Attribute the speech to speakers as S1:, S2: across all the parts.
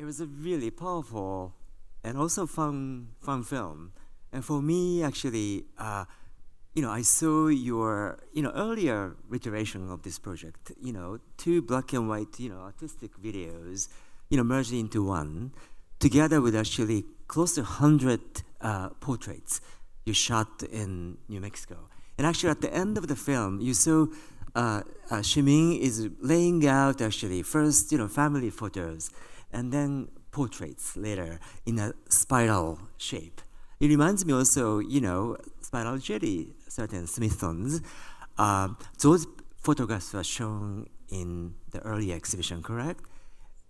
S1: it was a really powerful and also fun film. And for me, actually, I saw your, earlier iteration of this project, two black and white, artistic videos, merged into one, together with actually close to 100 portraits you shot in New Mexico. And actually, at the end of the film, you saw Shimin is laying out actually first, family photos, and then portraits later in a spiral shape. It reminds me also, spiral jelly, certain Smithsons. Those photographs were shown in the early exhibition, correct?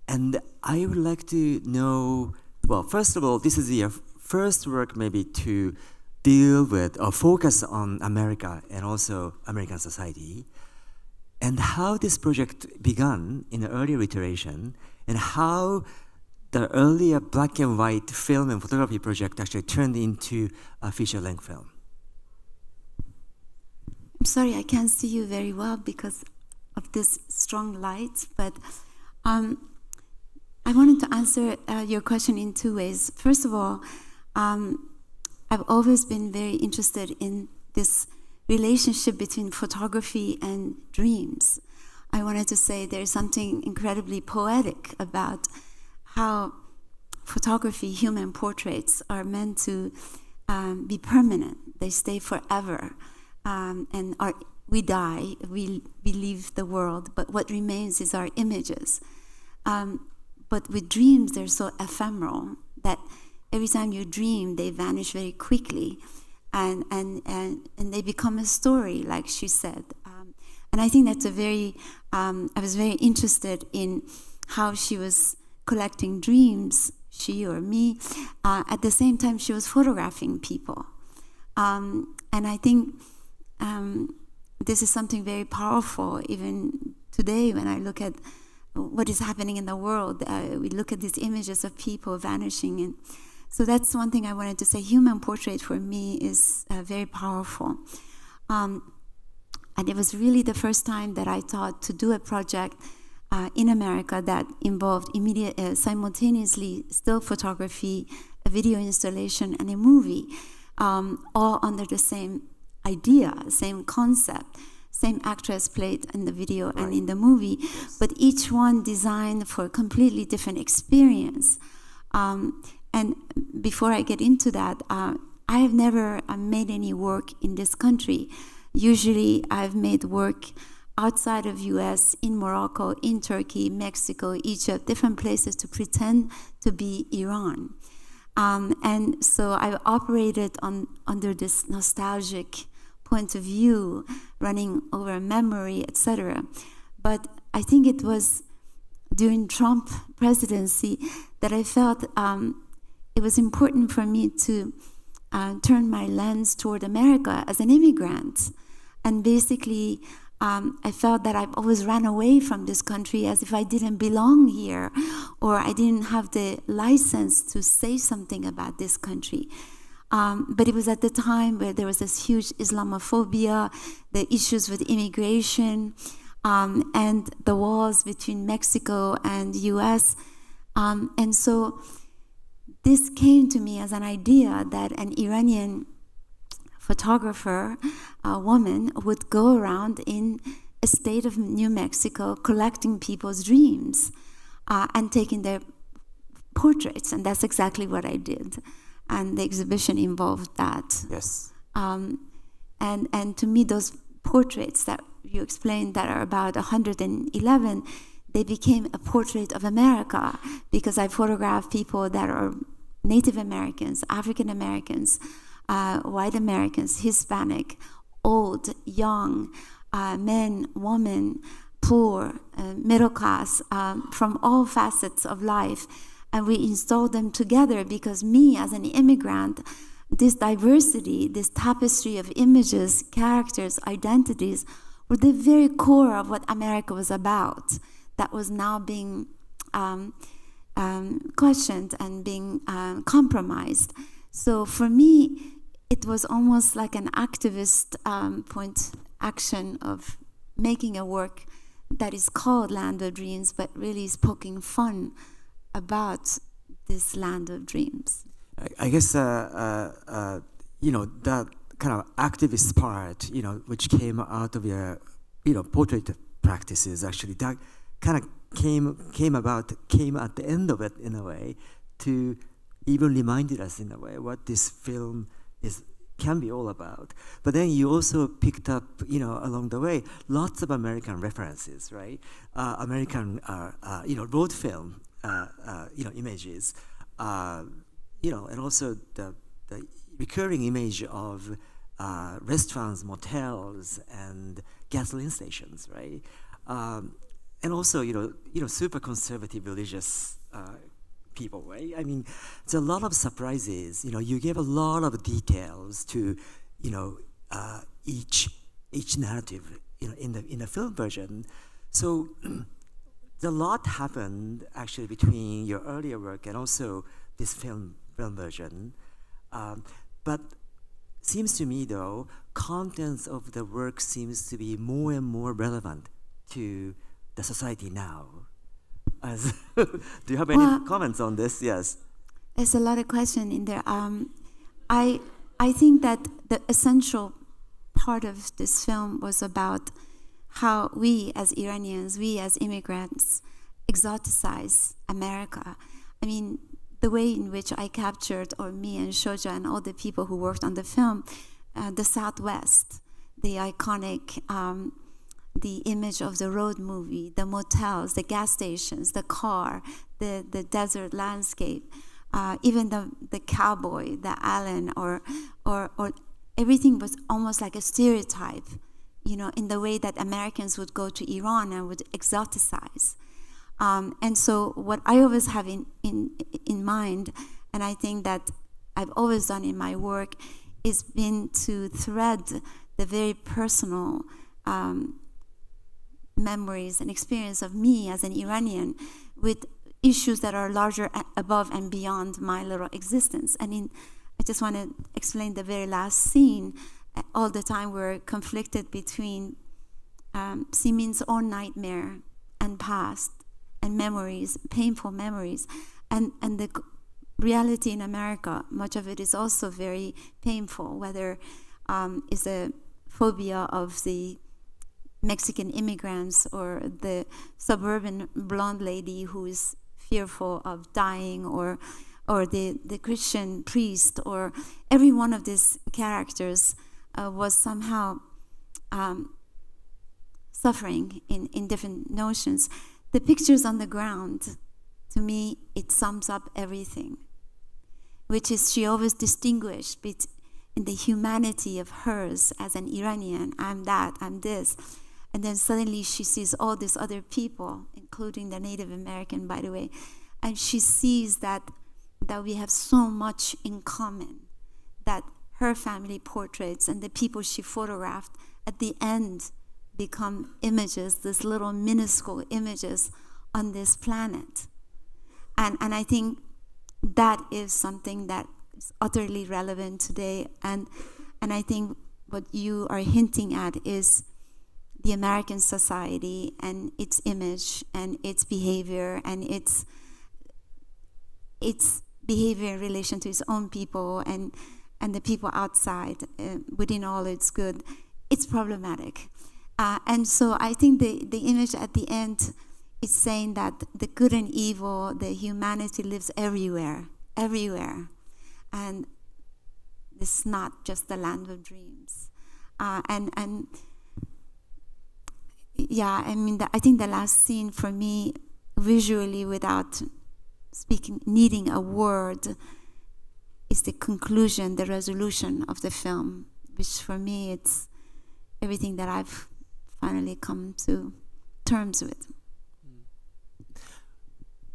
S1: And I would like to know, well, first of all, this is your first work maybe to deal with or focus on America and also American society, and how this project began in the earlier iteration, and how the earlier black and white film and photography project actually turned into a feature-length film.
S2: I'm sorry, I can't see you very well because of this strong light, but I wanted to answer your question in two ways. First of all, I've always been very interested in this relationship between photography and dreams. I wanted to say there's something incredibly poetic about how photography, human portraits, are meant to be permanent. They stay forever. And we die, we leave the world, but what remains is our images. But with dreams, they're so ephemeral that every time you dream, they vanish very quickly, and they become a story, like she said. And I think that's a very, I was very interested in how she was collecting dreams, she or me. At the same time, she was photographing people. And I think this is something very powerful, even today when I look at what is happening in the world. We look at these images of people vanishing. And so that's one thing I wanted to say. Human portrait for me is very powerful. And it was really the first time that I thought to do a project in America that involved simultaneously still photography, a video installation, and a movie, all under the same idea, same concept, same actress played in the video and in the movie, but each one designed for a completely different experience. And before I get into that, I have never made any work in this country. Usually I've made work outside of US, in Morocco, in Turkey, Mexico, Egypt, different places to pretend to be Iran. And so I've operated under this nostalgic point of view, running over memory, etc. But I think it was during Trump presidency that I felt it was important for me to turn my lens toward America as an immigrant. And basically, I felt that I've always ran away from this country as if I didn't belong here, or I didn't have the license to say something about this country. But it was at the time where there was this huge Islamophobia, the issues with immigration, and the walls between Mexico and US. And so this came to me as an idea that an Iranian photographer, a woman, would go around in a state of New Mexico collecting people's dreams and taking their portraits. And that's exactly what I did. And the exhibition involved that.
S1: Yes.
S2: And to me, those portraits that you explained that are about 111, they became a portrait of America because I photographed people that are Native Americans, African Americans, white Americans, Hispanic, old, young, men, women, poor, middle class, from all facets of life. And we installed them together because me, as an immigrant, this diversity, this tapestry of images, characters, identities, were the very core of what America was about. That was now being questioned and being compromised. So for me, it was almost like an activist action of making a work that is called Land of Dreams, but really is poking fun about this land of dreams?
S1: I guess you know, that kind of activist part, you know, which came out of your, you know, portrait practices. Actually, that kind of came at the end of it in a way, to even reminded us in a way what this film can be all about. But then you also picked up, you know, along the way, lots of American references, right? American, you know, road film, you know, images, you know, and also the recurring image of restaurants, motels, and gasoline stations, right? And also, you know, super conservative religious people, right? I mean, there's a lot of surprises. You know, you gave a lot of details to, you know, each narrative, you know, in the film version. So a lot happened actually between your earlier work and also this film version. But seems to me though, contents of the work seems to be more and more relevant to the society now. As do you have any comments on this? Yes.
S2: There's a lot of questions in there. I think that the essential part of this film was about how we as Iranians, we as immigrants, exoticize America. I mean, the way in which I captured, or me and Shoja and all the people who worked on the film, the Southwest, the iconic, the image of the road movie, the motels, the gas stations, the car, the desert landscape, even the cowboy, the Allen, or everything was almost like a stereotype, you know, in the way that Americans would go to Iran and would exoticize. And so what I always have in mind, and I think that I've always done in my work, is been to thread the very personal memories and experience of me as an Iranian with issues that are larger, above and beyond my little existence. And I just want to explain the very last scene. All the time we're conflicted between Simin's own nightmare and past and memories, painful memories, and the reality in America. Much of it is also very painful, whether it's a phobia of the Mexican immigrants or the suburban blonde lady who is fearful of dying, or the Christian priest, or every one of these characters was somehow suffering in different notions. The pictures on the ground, to me, it sums up everything, which is she always distinguished in the humanity of hers as an Iranian. I'm that, I'm this. And then suddenly she sees all these other people, including the Native American, by the way, and she sees that we have so much in common, that her family portraits and the people she photographed at the end become images, these little minuscule images on this planet. And I think that is something that is utterly relevant today. And I think what you are hinting at is the American society and its image and its behavior and its behavior in relation to its own people and the people outside, within all its good. It's problematic. And so I think the image at the end is saying that the good and evil, the humanity lives everywhere, everywhere. And it's not just the land of dreams. And yeah, I mean, I think the last scene for me, visually, without speaking, needing a word, is the conclusion, the resolution of the film, which for me, it's everything that I've finally come to terms with.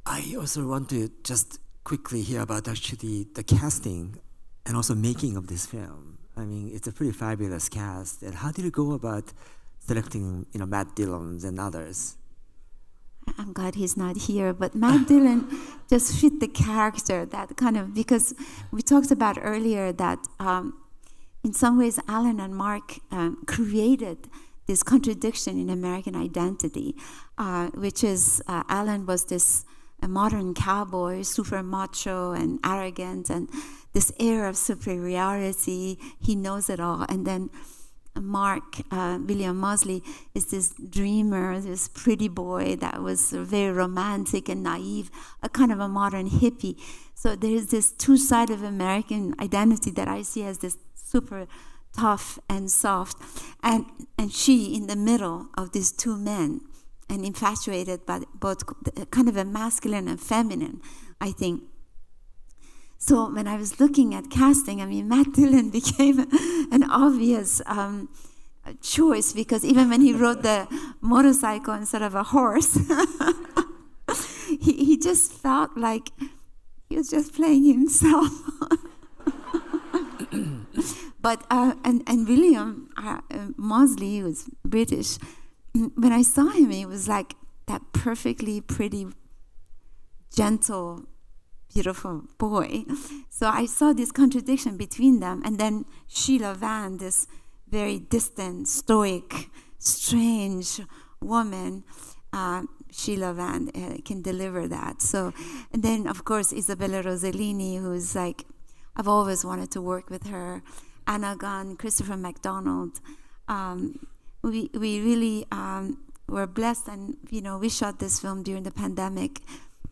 S1: I also want to just quickly hear about actually the casting and also making of this film. I mean, it's a pretty fabulous cast. And how did you go about selecting, you know, Matt Dillon and others?
S2: I'm glad he's not here, but Matt Dillon just fit the character, that kind of, because we talked about earlier that in some ways Alan and Mark created this contradiction in American identity, which is Alan was this a modern cowboy, super macho and arrogant, and this air of superiority. He knows it all. And then Mark, William Mosley, is this dreamer, this pretty boy that was very romantic and naive, a kind of a modern hippie. So there is this two-sided of American identity that I see as this super tough and soft, and she in the middle of these two men, and infatuated by both kind of a masculine and feminine, I think. So when I was looking at casting, I mean, Matt Dillon became an obvious choice, because even when he rode the motorcycle instead of a horse, he just felt like he was just playing himself. But and William Mosley, who was British, when I saw him, he was like that perfectly pretty, gentle, beautiful boy. So I saw this contradiction between them. And then Sheila Van, this very distant, stoic, strange woman, Sheila Van can deliver that. So, and then of course Isabella Rossellini, who's like, I've always wanted to work with her. Anna Gunn, Christopher McDonald. We really were blessed, and we shot this film during the pandemic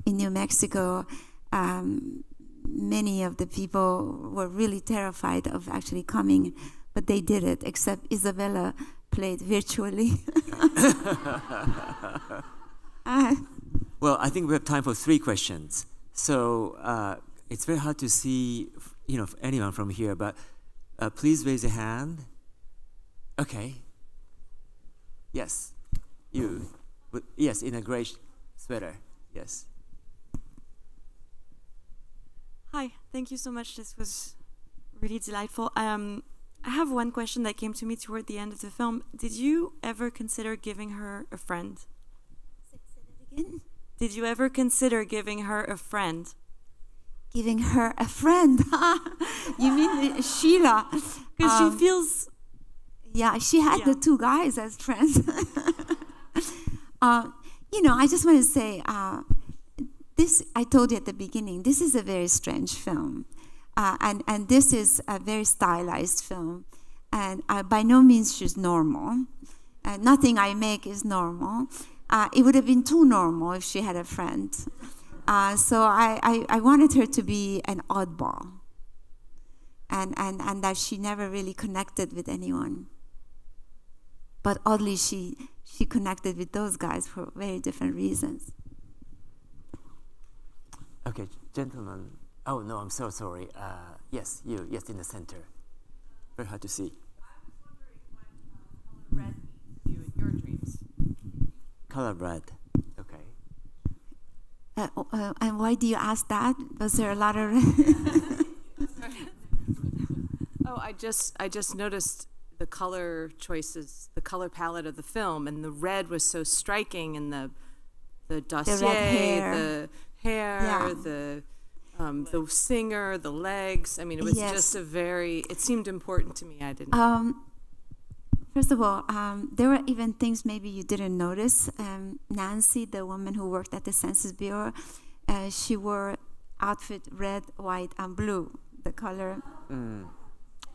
S2: in New Mexico. Many of the people were really terrified of actually coming, but they did it, except Isabella played virtually.
S1: Well, I think we have time for 3 questions. So it's very hard to see, anyone from here, but please raise your hand. Okay. Yes, you. Yes, in a gray sweater. Yes.
S3: Hi, thank you so much. This was really delightful. I have one question that came to me toward the end of the film. Did you ever consider giving her a friend?
S2: Say that again?
S3: Did you ever consider giving her a friend?
S2: Giving her a friend? You mean Sheila?
S3: Because she feels...
S2: Yeah, she had the 2 guys as friends. I just want to say, this, I told you at the beginning, this is a very strange film. And this is a very stylized film. And by no means she's normal. Nothing I make is normal. It would have been too normal if she had a friend. So I wanted her to be an oddball. And that she never really connected with anyone. But oddly, she connected with those guys for very different reasons.
S1: Okay, gentlemen. Oh, no, I'm so sorry. Yes, you. Yes, in the center. Very hard to see.
S4: I was wondering what color red means to you in your dreams.
S1: Color red. Okay.
S2: And why do you ask that? Was there a lot of...
S4: Oh, I just noticed the color choices, the color palette of the film, and the red was so striking, and the dossier, the hair, the singer, the legs. I mean, it was just it seemed important to me. I didn't.
S2: First of all, there were even things maybe you didn't notice. Nancy, the woman who worked at the Census Bureau, she wore outfit red, white, and blue, the color.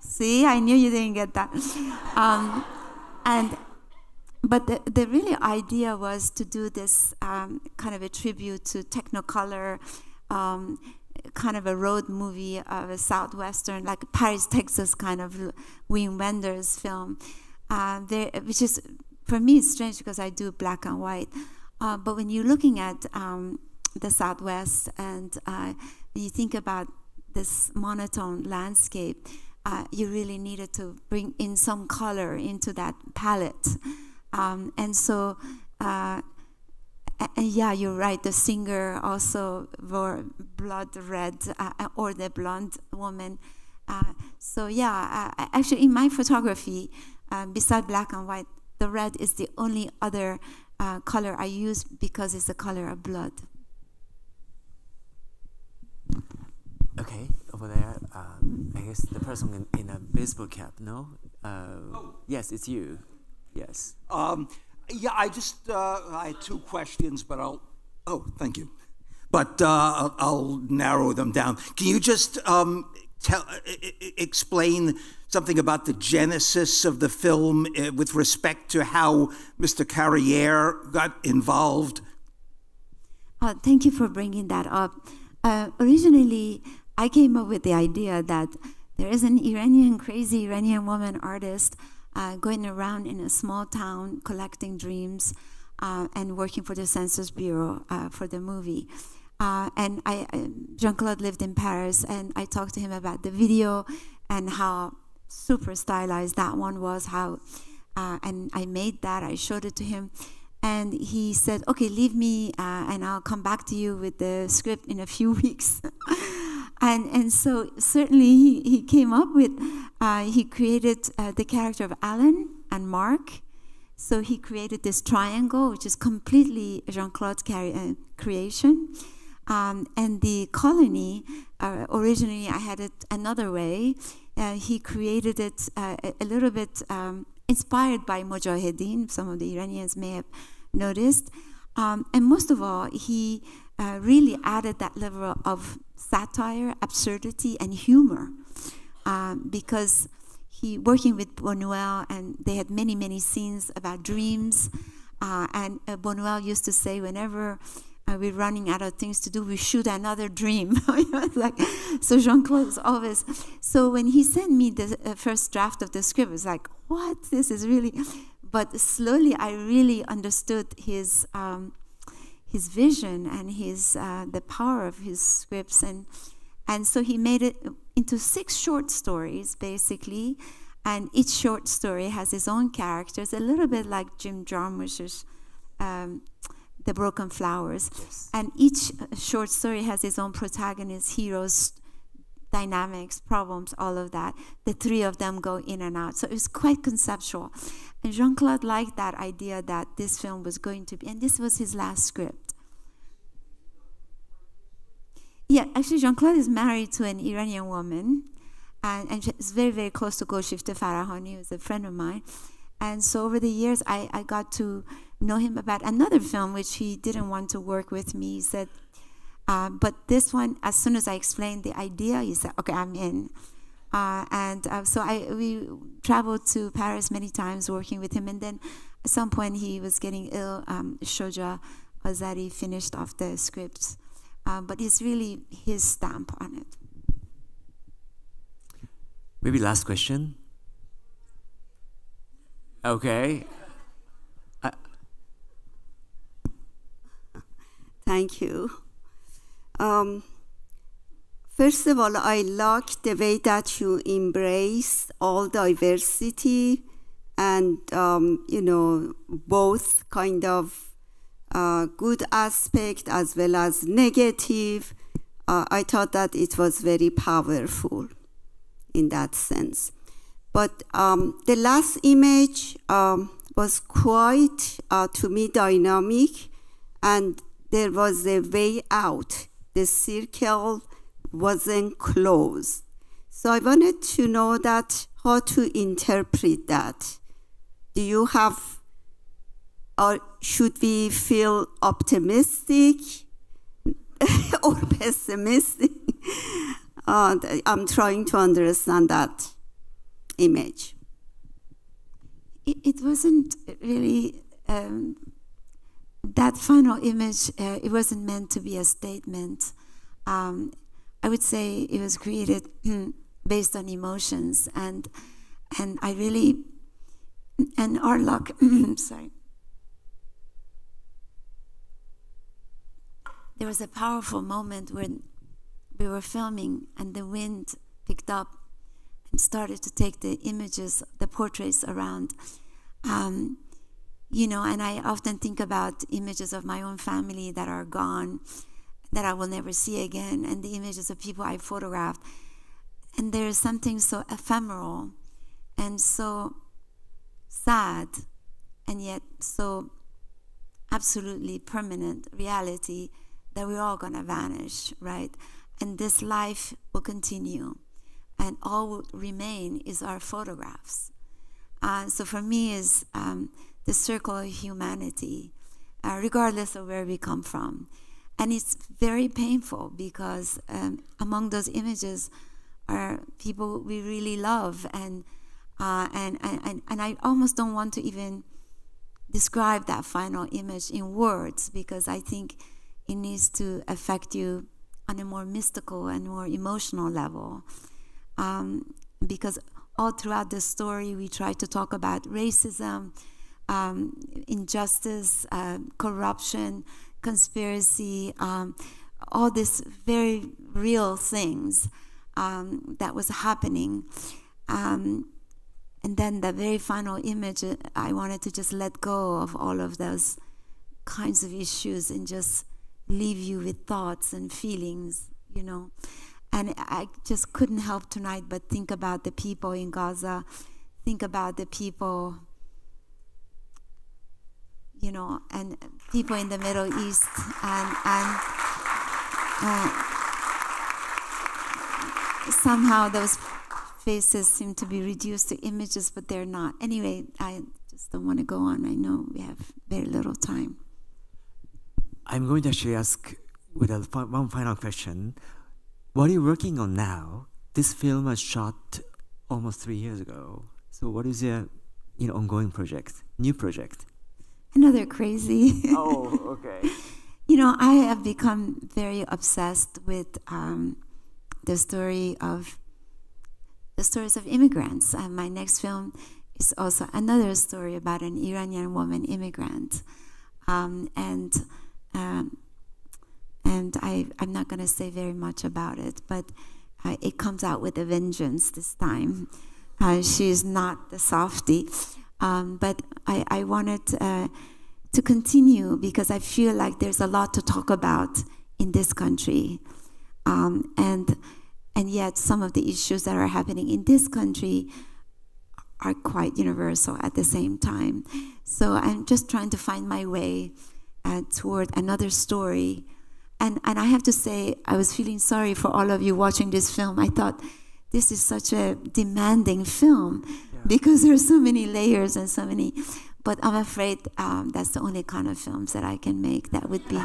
S2: See, I knew you didn't get that. But the really idea was to do this kind of a tribute to Technicolor, kind of a road movie of a Southwestern, like Paris, Texas kind of Wim Wenders film, which is, for me, it's strange because I do black and white. But when you're looking at the Southwest and when you think about this monotone landscape, you really needed to bring in some color into that palette. And so, and yeah, you're right, the singer also wore blood red, or the blonde woman. So yeah, actually in my photography, beside black and white, the red is the only other color I use because it's the color of blood.
S1: Okay, over there, I guess the person in a baseball cap, no? Yes, it's you. Yes.
S5: Yeah, I had 2 questions, but thank you. but I'll narrow them down. Can you just explain something about the genesis of the film with respect to how Mr. Carrière got involved?
S2: Thank you for bringing that up. Originally, I came up with the idea that there is an crazy Iranian woman artist going around in a small town collecting dreams and working for the Census Bureau for the movie. And Jean-Claude lived in Paris, and I talked to him about the video and how super stylized that one was, and I made that, I showed it to him, and he said, okay, leave me, and I'll come back to you with the script in a few weeks. And so certainly he came up with, he created the character of Alan and Mark. So he created this triangle, which is completely Jean-Claude's creation. And the colony, originally I had it another way. He created it a little bit inspired by Mujahideen. Some of the Iranians may have noticed. And most of all, he really added that level of satire, absurdity, and humor, because he working with Bonuel, and they had many, many scenes about dreams. And Bonuel used to say, whenever we're running out of things to do, we shoot another dream. So Jean-Claude was always, so when he sent me the first draft of the script, it was like, what? This is really, but slowly I really understood his vision and the power of his scripts. And so he made it into 6 short stories, basically, and each short story has its own characters, a little bit like Jim Jarmusch's The Broken Flowers. Yes. And each short story has its own protagonist, heroes, dynamics, problems, all of that. The 3 of them go in and out. So it was quite conceptual. And Jean-Claude liked that idea that this film was going to be, and this was his last script. Yeah, actually Jean-Claude is married to an Iranian woman, and she's very, very close to Golshifteh Farahani, who's a friend of mine. And so over the years, I got to know him about another film, which he didn't want to work with me. He said, but this one, as soon as I explained the idea, he said, okay, I'm in. So we traveled to Paris many times working with him. And then at some point he was getting ill. Shoja Azari finished off the scripts. But it's really his stamp on it.
S1: Maybe last question. Okay.
S6: Thank you. First of all, I like the way that you embrace all diversity and, both kind of good aspect as well as negative. I thought that it was very powerful in that sense. But the last image was quite, to me, dynamic, and there was a way out. The circle wasn't closed. So I wanted to know that how to interpret that. Do you have, or should we feel optimistic or pessimistic? I'm trying to understand that image.
S2: It wasn't really, that final image, it wasn't meant to be a statement. I would say it was created based on emotions, and I really, and our luck, sorry. There was a powerful moment when we were filming and the wind picked up and started to take the images, the portraits around. And I often think about images of my own family that are gone, that I will never see again, and the images of people I photographed. And there is something so ephemeral and so sad, and yet so absolutely permanent reality that we're all gonna vanish, right? And this life will continue, and all will remain is our photographs. So for me is the circle of humanity, regardless of where we come from. And it's very painful because among those images are people we really love, and I almost don't want to even describe that final image in words, because I think it needs to affect you on a more mystical and more emotional level. Because all throughout the story, we try to talk about racism, injustice, corruption, conspiracy, all these very real things that was happening. And then the very final image, I wanted to just let go of all of those kinds of issues and just leave you with thoughts and feelings, you know. And I just couldn't help tonight but think about the people in Gaza, think about the people, you know, and people in the Middle East, and somehow those faces seem to be reduced to images, but they're not. Anyway, I just don't want to go on. I know we have very little time.
S1: I'm going to actually ask with one final question. What are you working on now? This film was shot almost 3 years ago. So what is your ongoing project, new project?
S2: Another crazy.
S1: Oh, okay.
S2: You know, I have become very obsessed with the stories of immigrants. My next film is also another story about an Iranian woman immigrant. And I'm not going to say very much about it, but it comes out with a vengeance this time. She is not the softie, but I wanted to continue because I feel like there's a lot to talk about in this country, and yet some of the issues that are happening in this country are quite universal at the same time. So I'm just trying to find my way toward another story. And I have to say, I was feeling sorry for all of you watching this film. I thought, this is such a demanding film because there are so many layers and so many, but I'm afraid that's the only kind of films that I can make that would be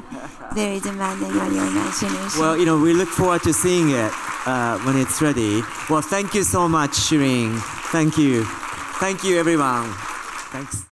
S2: very demanding on your imagination.
S1: Well, we look forward to seeing it when it's ready. Well, thank you so much, Shirin. Thank you. Thank you, everyone. Thanks.